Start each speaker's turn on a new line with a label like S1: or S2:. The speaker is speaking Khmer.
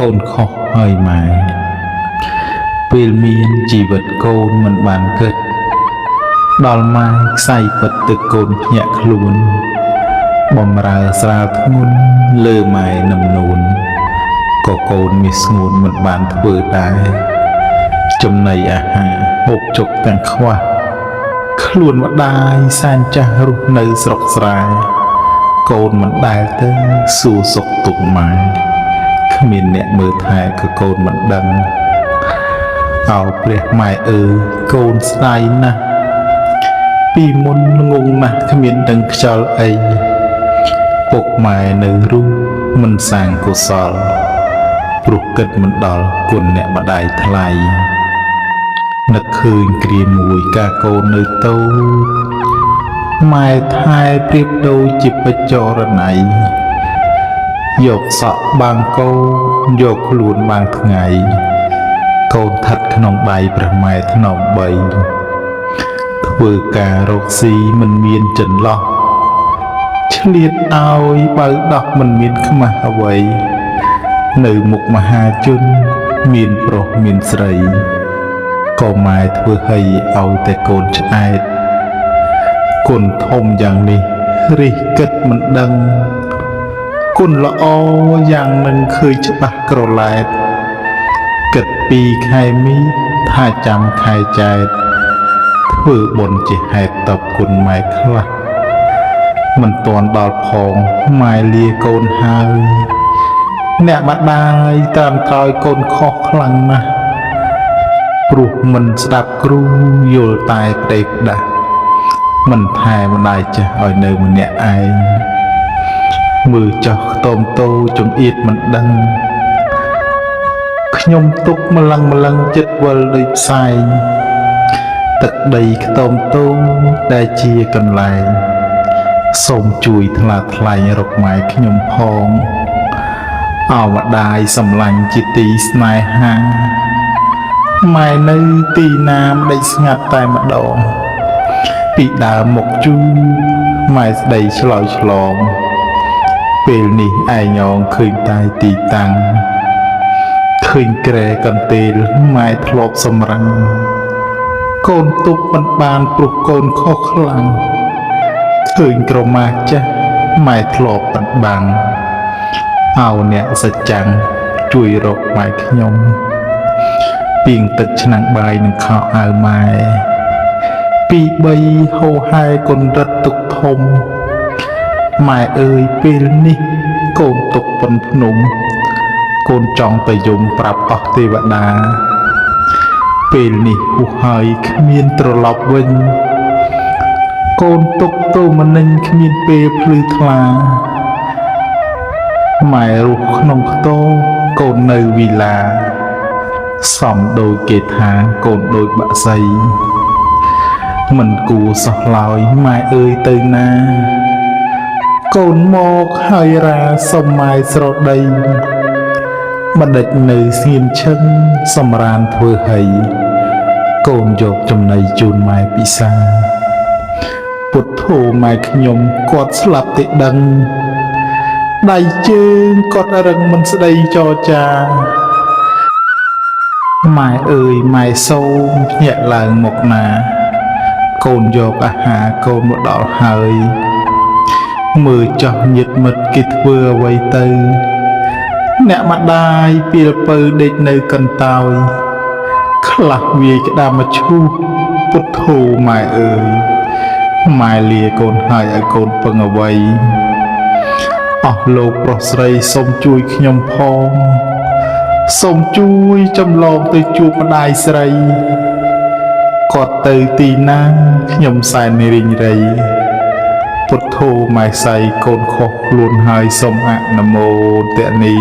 S1: កូនខុសហើយម៉ែពេលមានជីវិតកូនមិនបានគិតដល់ម៉ែខ្សែពិតទឹកកូនភ្ញាក់ខ្លួនបំរើស្រាលធ្ងន់លើម៉ែនឹមនួនក៏កូនមានស្ងួនមិនបានធ្វើដែរចំណីអាហារហូបចុកទាំងខ្វះខ្លួនម្ដាយសែនចាស់រស់នៅស្រុកស្រែកូនមិនដែលទៅសួរសុខទុក្ខម៉ែគ្មានអ្នកមើលថែក៏កូនមិនដឹងអោព្រះម៉ែអើយកូនស្ដាយណាស់ពីមុនងងណាស់គ្មានដឹងខ្យល់អីពុកម៉ែនៅរស់មិនសាងកុសលព្រោះគិតមិនដល់គុណអ្នកម្ដាយថ្លៃនឹកឃើញគ្រាមួយកាកូននៅតូចម៉ែថែប្រៀបដូចជាបច្ចរណីយកសក់បាំងកូនយកខ្លួនបាំងថ្ងៃកូនថិតក្នុងដៃព្រះម៉ែថ្នមបីធ្វើការរកស៊ីមិនមានចន្លោះឆ្លៀតឲ្យបើដោះមិនមានខ្មាស់អ្វីនៅមុខមហាជនមានប្រុសមានស្រីក៏ម៉ែធ្វើឲ្យតែកូនឆ្អែតគុណធំយ៉ាងនេះរិះគិតមិនដឹងគុណល្អយ៉ាងនឹងឃើញច្បាស់ក្រឡែតគិតពីខែមីថាចាំខែចែកធ្វើបុណ្យជាហេតុតបគុណម៉ែខ្លះមិនទាន់ដល់ផងម៉ែលាកូនហើយអ្នកម្ដាយតាមក្រោយកូនខុសខ្លាំងណាស់ព្រោះមិនស្ដាប់គ្រូយល់តែផ្ដេសផ្ដាស់មិនថែម្ដាយចាស់ឲ្យនៅម្នាក់ឯងមើលចោះខ្ទមតូចង្អៀតមិនដឹងខ្ញុំទុកម្លឹងចិត្តវិលដូចផ្សែងទឹកដីខ្ទមតូដែលជាកន្លែងសូមជួយថ្លាថ្លែងរកម៉ែខ្ញុំផងអោម្ដាយសម្លាញ់ជាទីស្នេហាម៉ែនៅទីណាមដេចស្ងាត់តែម្ដងពីដើមមកជូម៉ែស្ដីឆ្លើយឆ្លងពេលនេះឯងងឃើញតែទីតាំងឃើញក្រែកន្ទេលម៉ែធ្លាប់សម្រាំងកូនទុកមិនបានព្រោះកូនខុសខ្លាំងឃើញក្រមាចាស់ម៉ែធ្លាប់បិទបាំងអោអ្នកសច្ចាំងជួយរកម៉ែខ្ញុំពីងទឹកឆ្នាំងបាយនឹងខោអាវម៉ែពី3ហូហែកូនរត់ទុកធំម៉ែអើយពេលនេះកូនទុកប៉ុនភ្នំកូនចង់ទៅយំប្រាប់អស់ទេវតាពេលនេះហួសហើយគ្មានត្រឡប់វិញកូនទុកទៅមនិញគ្មានពេលភ្លឺថ្លាម៉ែរស់ក្នុងខ្ទោកូននៅវិឡាសំដូចគេថាកូនដូចបាក់សីមិនគួរសោះឡើយម៉ែអើយទៅណាកូនមកហើយរាសុំម៉ែស្រដីបណ្ឌិតនៅស្ងៀមឈឹងសម្រានធ្វើហីកូនយកចំណីជូនម៉ែពិសាពុទ្ធោម៉ែខ្ញុំគាត់ស្លាប់ទេដឹងដៃជើងគាត់រឹងមិនស្ដីចរចាម៉ែអើយម៉ែសូមភ្ញាក់ឡើងមកណាកូនយកអាហារកូនមកដល់ហើយមើលចោះញាតិមិត្តគេធ្វើអ្វីទៅអ្នកម្ដាយពីលពៅដេកនៅកន្តើយខ្លះវាយក្តាមមកឈូសពុទ្ធោម៉ែអើយម៉ែលាកូនហើយឲ្យកូនពឹងអ្វីអស់លោកប្រុសស្រីសូមជួយខ្ញុំផងសូមជួយចម្លងទៅជួបម្ដាយស្រីគាត់ទៅទីណាខ្ញុំសែនរីងរៃពុទ្ធោម៉ែសៃកូនខុសខ្លួនហើយសូមអនុមោទនា